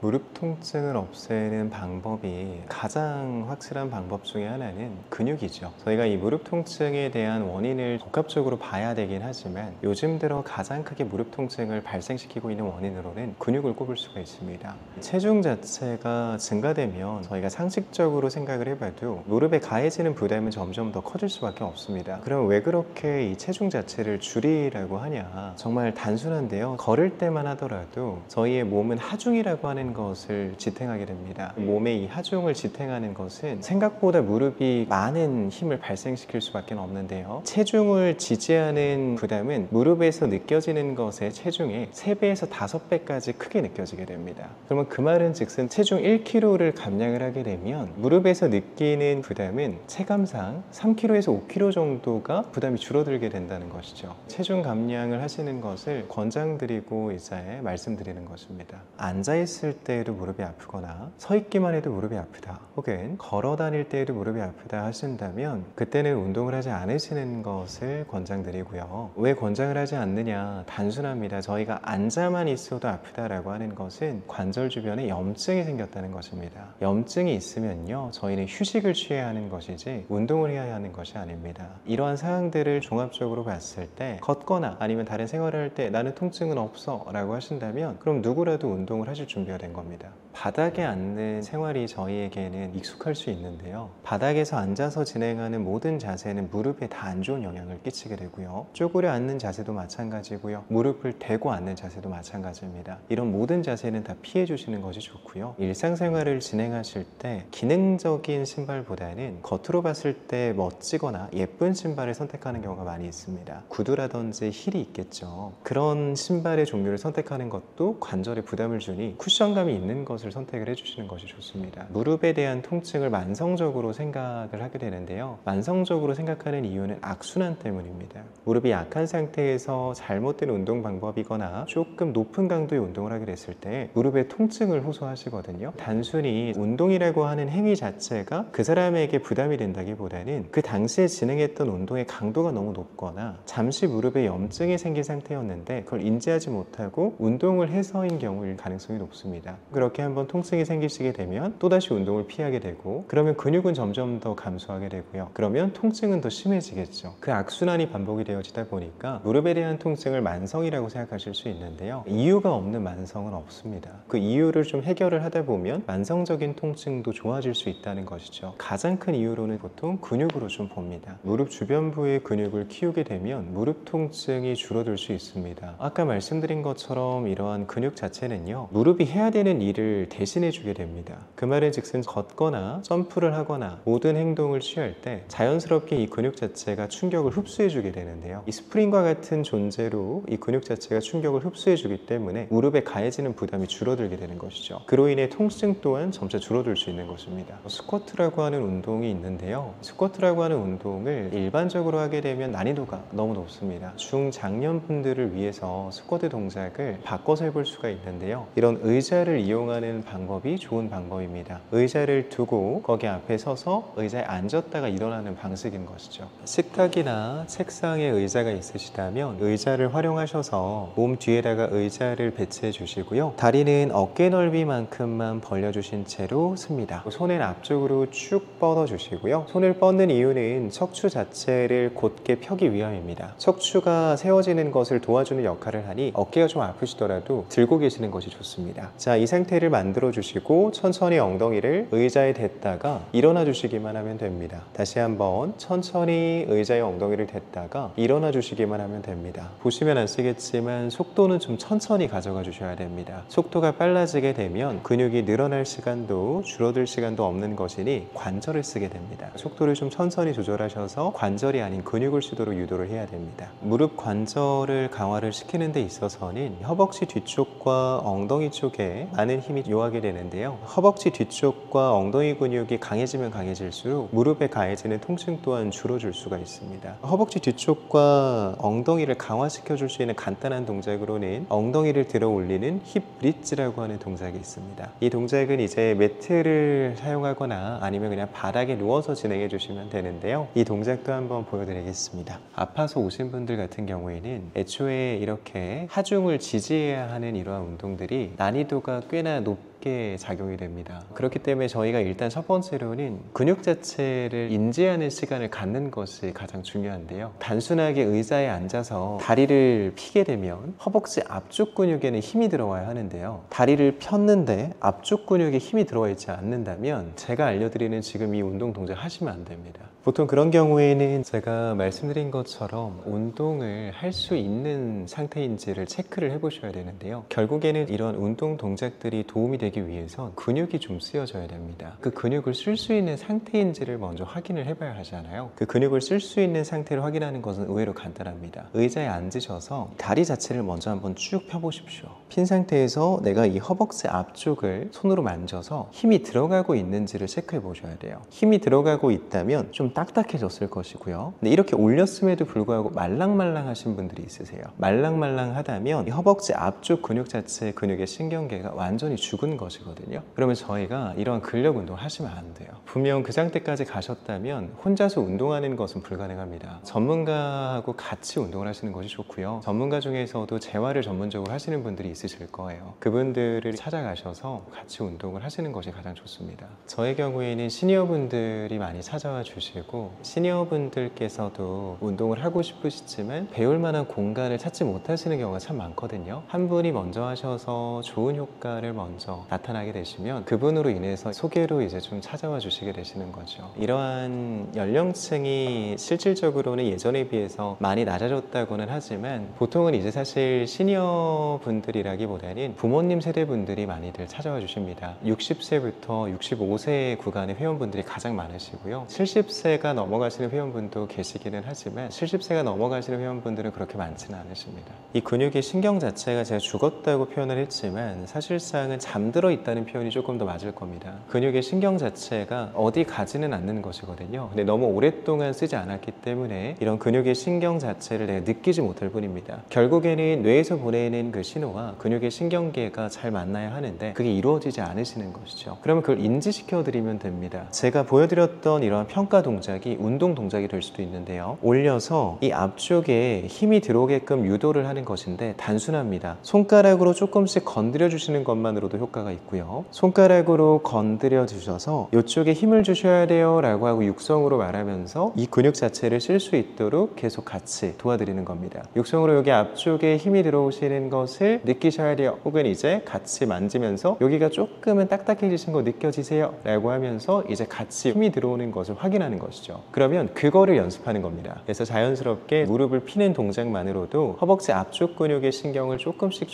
무릎 통증을 없애는 방법이 가장 확실한 방법 중에 하나는 근육이죠. 저희가 이 무릎 통증에 대한 원인을 복합적으로 봐야 되긴 하지만 요즘 들어 가장 크게 무릎 통증을 발생시키고 있는 원인으로는 근육을 꼽을 수가 있습니다. 체중 자체가 증가되면 저희가 상식적으로 생각을 해봐도 무릎에 가해지는 부담은 점점 더 커질 수밖에 없습니다. 그럼 왜 그렇게 이 체중 자체를 줄이라고 하냐? 정말 단순한데요. 걸을 때만 하더라도 저희의 몸은 하중이라고 하는 것을 지탱하게 됩니다. 몸의 이 하중을 지탱하는 것은 생각보다 무릎이 많은 힘을 발생시킬 수밖에 없는데요. 체중을 지지하는 부담은 무릎에서 느껴지는 것의 체중의 3배에서 5배까지 크게 느껴지게 됩니다. 그러면 그 말은 즉슨 체중 1kg를 감량을 하게 되면 무릎에서 느끼는 부담은 체감상 3kg에서 5kg 정도가 부담이 줄어들게 된다는 것이죠. 체중 감량을 하시는 것을 권장드리고 이제 말씀드리는 것입니다. 앉아있을 때에도 무릎이 아프거나 서 있기만 해도 무릎이 아프다 혹은 걸어 다닐 때에도 무릎이 아프다 하신다면 그때는 운동을 하지 않으시는 것을 권장드리고요. 왜 권장을 하지 않느냐? 단순합니다. 저희가 앉아만 있어도 아프다라고 하는 것은 관절 주변에 염증이 생겼다는 것입니다. 염증이 있으면요 저희는 휴식을 취해야 하는 것이지 운동을 해야 하는 것이 아닙니다. 이러한 사항들을 종합적으로 봤을 때 걷거나 아니면 다른 생활을 할 때 나는 통증은 없어 라고 하신다면 그럼 누구라도 운동을 하실 준비가 된 겁니다. 바닥에 앉는 생활이 저희에게는 익숙할 수 있는데요. 바닥에서 앉아서 진행하는 모든 자세는 무릎에 다 안 좋은 영향을 끼치게 되고요. 쪼그려 앉는 자세도 마찬가지고요. 무릎을 대고 앉는 자세도 마찬가지입니다. 이런 모든 자세는 다 피해 주시는 것이 좋고요. 일상생활을 진행하실 때 기능적인 신발보다는 겉으로 봤을 때 멋지거나 예쁜 신발을 선택하는 경우가 많이 있습니다. 구두라든지 힐이 있겠죠. 그런 신발의 종류를 선택하는 것도 관절에 부담을 주니 쿠션감이 있는 것을 선택을 해주시는 것이 좋습니다. 무릎에 대한 통증을 만성적으로 생각을 하게 되는데요. 만성적으로 생각하는 이유는 악순환 때문입니다. 무릎이 약한 상태에서 잘못된 운동 방법이거나 조금 높은 강도의 운동을 하게 됐을 때 무릎에 통증을 호소하시거든요. 단순히 운동이라고 하는 행위 자체가 그 사람에게 부담이 된다기보다는 그 당시에 진행했던 운동의 강도가 너무 높거나 잠시 무릎에 염증이 생긴 상태였는데 그걸 인지하지 못하고 운동을 해서인 경우일 가능성이 높습니다. 그렇게 한번 통증이 생기시게 되면 또다시 운동을 피하게 되고 그러면 근육은 점점 더 감소하게 되고요. 그러면 통증은 더 심해지겠죠. 그 악순환이 반복이 되어지다 보니까 무릎에 대한 통증을 만성이라고 생각하실 수 있는데요. 이유가 없는 만성은 없습니다. 그 이유를 좀 해결을 하다 보면 만성적인 통증도 좋아질 수 있다는 것이죠. 가장 큰 이유로는 보통 근육으로 좀 봅니다. 무릎 주변부의 근육을 키우게 되면 무릎 통증이 줄어들 수 있습니다. 아까 말씀드린 것처럼 이러한 근육 자체는요 무릎이 해야 되는 일을 무게를 대신해 주게 됩니다. 그 말은 즉슨 걷거나 점프를 하거나 모든 행동을 취할 때 자연스럽게 이 근육 자체가 충격을 흡수해 주게 되는데요. 이 스프링과 같은 존재로 이 근육 자체가 충격을 흡수해 주기 때문에 무릎에 가해지는 부담이 줄어들게 되는 것이죠. 그로 인해 통증 또한 점차 줄어들 수 있는 것입니다. 스쿼트라고 하는 운동이 있는데요. 스쿼트라고 하는 운동을 일반적으로 하게 되면 난이도가 너무 높습니다. 중장년분들을 위해서 스쿼트 동작을 바꿔서 해볼 수가 있는데요. 이런 의자를 이용하는 방법이 좋은 방법입니다. 의자를 두고 거기 앞에 서서 의자에 앉았다가 일어나는 방식인 것이죠. 식탁이나 책상에 의자가 있으시다면 의자를 활용하셔서 몸 뒤에다가 의자를 배치해 주시고요. 다리는 어깨 넓이만큼만 벌려주신 채로 씁니다. 손은 앞쪽으로 쭉 뻗어 주시고요. 손을 뻗는 이유는 척추 자체를 곧게 펴기 위함입니다. 척추가 세워지는 것을 도와주는 역할을 하니 어깨가 좀 아프시더라도 들고 계시는 것이 좋습니다. 자, 이 상태를 만들어 주시고 천천히 엉덩이를 의자에 댔다가 일어나 주시기만 하면 됩니다. 다시 한번 천천히 의자에 엉덩이를 댔다가 일어나 주시기만 하면 됩니다. 보시면 아시겠지만 속도는 좀 천천히 가져가 주셔야 됩니다. 속도가 빨라지게 되면 근육이 늘어날 시간도 줄어들 시간도 없는 것이니 관절을 쓰게 됩니다. 속도를 좀 천천히 조절하셔서 관절이 아닌 근육을 쓰도록 유도를 해야 됩니다. 무릎 관절을 강화를 시키는 데 있어서는 허벅지 뒤쪽과 엉덩이 쪽에 많은 힘이 요하게 되는데요. 허벅지 뒤쪽과 엉덩이 근육이 강해지면 강해질수록 무릎에 가해지는 통증 또한 줄어들 수가 있습니다. 허벅지 뒤쪽과 엉덩이를 강화시켜 줄 수 있는 간단한 동작으로는 엉덩이를 들어 올리는 힙 브릿지라고 하는 동작이 있습니다. 이 동작은 이제 매트를 사용하거나 아니면 그냥 바닥에 누워서 진행해 주시면 되는데요. 이 동작도 한번 보여드리겠습니다. 아파서 오신 분들 같은 경우에는 애초에 이렇게 하중을 지지해야 하는 이러한 운동들이 난이도가 꽤나 높게 작용이 됩니다. 그렇기 때문에 저희가 일단 첫 번째로는 근육 자체를 인지하는 시간을 갖는 것이 가장 중요한데요. 단순하게 의자에 앉아서 다리를 피게 되면 허벅지 앞쪽 근육에는 힘이 들어와야 하는데요. 다리를 폈는데 앞쪽 근육에 힘이 들어와 있지 않는다면 제가 알려드리는 지금 이 운동 동작 하시면 안 됩니다. 보통 그런 경우에는 제가 말씀드린 것처럼 운동을 할 수 있는 상태인지를 체크를 해보셔야 되는데요. 결국에는 이런 운동 동작들이 도움이 되기 위해선 근육이 좀 쓰여져야 됩니다. 그 근육을 쓸 수 있는 상태인지를 먼저 확인을 해봐야 하잖아요. 그 근육을 쓸 수 있는 상태를 확인하는 것은 의외로 간단합니다. 의자에 앉으셔서 다리 자체를 먼저 한번 쭉 펴보십시오. 핀 상태에서 내가 이 허벅지 앞쪽을 손으로 만져서 힘이 들어가고 있는지를 체크해 보셔야 돼요. 힘이 들어가고 있다면 좀 딱딱해졌을 것이고요. 근데 이렇게 올렸음에도 불구하고 말랑말랑하신 분들이 있으세요. 말랑말랑하다면 이 허벅지 앞쪽 근육 자체의 근육의 신경계가 완전히 죽은 것이거든요. 그러면 저희가 이러한 근력 운동을 하시면 안 돼요. 분명 그 상태까지 가셨다면 혼자서 운동하는 것은 불가능합니다. 전문가하고 같이 운동을 하시는 것이 좋고요. 전문가 중에서도 재활을 전문적으로 하시는 분들이 있으실 거예요. 그분들을 찾아가셔서 같이 운동을 하시는 것이 가장 좋습니다. 저의 경우에는 시니어분들이 많이 찾아와 주시고 시니어분들께서도 운동을 하고 싶으시지만 배울 만한 공간을 찾지 못하시는 경우가 참 많거든요. 한 분이 먼저 하셔서 좋은 효과를 먼저 나타나게 되시면 그분으로 인해서 소개로 이제 좀 찾아와 주시게 되시는 거죠. 이러한 연령층이 실질적으로는 예전에 비해서 많이 낮아졌다고는 하지만 보통은 이제 사실 시니어 분들이라기보다는 부모님 세대 분들이 많이들 찾아와 주십니다. 60세부터 65세 구간의 회원분들이 가장 많으시고요. 70세가 넘어가시는 회원분도 계시기는 하지만 70세가 넘어가시는 회원분들은 그렇게 많지는 않으십니다. 이 근육의 신경 자체가 제가 죽었다고 표현을 했지만 사실상은 잠들어 있다는 표현이 조금 더 맞을 겁니다. 근육의 신경 자체가 어디 가지는 않는 것이거든요. 근데 너무 오랫동안 쓰지 않았기 때문에 이런 근육의 신경 자체를 내가 느끼지 못할 뿐입니다. 결국에는 뇌에서 보내는 그 신호와 근육의 신경계가 잘 만나야 하는데 그게 이루어지지 않으시는 것이죠. 그러면 그걸 인지시켜 드리면 됩니다. 제가 보여드렸던 이러한 평가 동작이 운동 동작이 될 수도 있는데요. 올려서 이 앞쪽에 힘이 들어오게끔 유도를 하는 것인데 단순합니다. 손가락으로 조금씩 건드려 주시는 것만으로도 효과가 있고요. 손가락으로 건드려 주셔서 이쪽에 힘을 주셔야 돼요 라고 하고 육성으로 말하면서 이 근육 자체를 쓸 수 있도록 계속 같이 도와드리는 겁니다. 육성으로 여기 앞쪽에 힘이 들어오시는 것을 느끼셔야 돼요. 혹은 이제 같이 만지면서 여기가 조금은 딱딱해지신 거 느껴지세요 라고 하면서 이제 같이 힘이 들어오는 것을 확인하는 것이죠. 그러면 그거를 연습하는 겁니다. 그래서 자연스럽게 무릎을 피는 동작만으로도 허벅지 앞쪽 근육의 신경을 조금씩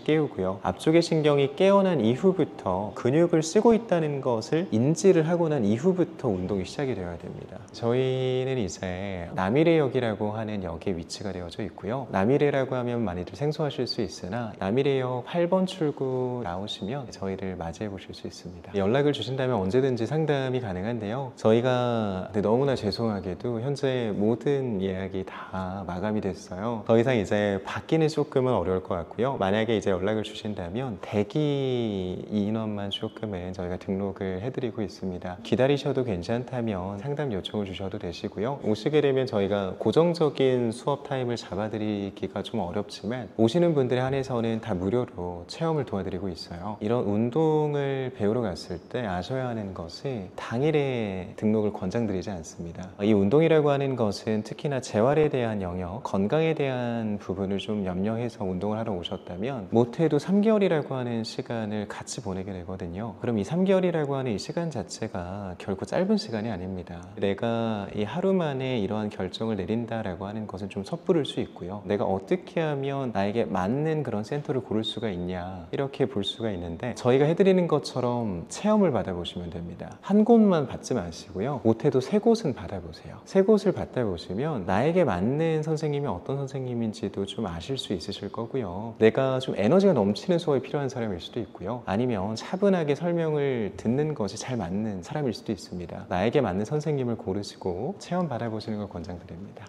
깨우고요. 앞쪽의 신경이 깨어난 이후 이후부터 근육을 쓰고 있다는 것을 인지를 하고 난 이후부터 운동이 시작이 되어야 됩니다. 저희는 이제 남이래역이라고 하는 역에 위치가 되어져 있고요. 남이래라고 하면 많이들 생소하실 수 있으나 남이래역 8번 출구 나오시면 저희를 맞이해 보실 수 있습니다. 연락을 주신다면 언제든지 상담이 가능한데요. 저희가 너무나 죄송하게도 현재 모든 예약이 다 마감이 됐어요. 더 이상 이제 받기는 조금은 어려울 것 같고요. 만약에 이제 연락을 주신다면 대기 인원만 조금은 저희가 등록을 해드리고 있습니다. 기다리셔도 괜찮다면 상담 요청을 주셔도 되시고요. 오시게 되면 저희가 고정적인 수업 타임을 잡아드리기가 좀 어렵지만 오시는 분들에 한해서는 다 무료로 체험을 도와드리고 있어요. 이런 운동을 배우러 갔을 때 아셔야 하는 것이 당일에 등록을 권장드리지 않습니다. 이 운동이라고 하는 것은 특히나 재활에 대한 영역, 건강에 대한 부분을 좀 염려해서 운동을 하러 오셨다면 못해도 3개월이라고 하는 시간을 같이 보내게 되거든요. 그럼 이 3개월이라고 하는 이 시간 자체가 결코 짧은 시간이 아닙니다. 내가 이 하루 만에 이러한 결정을 내린다라고 하는 것은 좀 섣부를 수 있고요. 내가 어떻게 하면 나에게 맞는 그런 센터를 고를 수가 있냐 이렇게 볼 수가 있는데 저희가 해드리는 것처럼 체험을 받아보시면 됩니다. 한 곳만 받지 마시고요. 못해도 3곳은 받아보세요. 3곳을 받아보시면 나에게 맞는 선생님이 어떤 선생님인지도 좀 아실 수 있으실 거고요. 내가 좀 에너지가 넘치는 수업이 필요한 사람일 수도 있고요. 아니면 차분하게 설명을 듣는 것이 잘 맞는 사람일 수도 있습니다. 나에게 맞는 선생님을 고르시고 체험 받아보시는 걸 권장드립니다.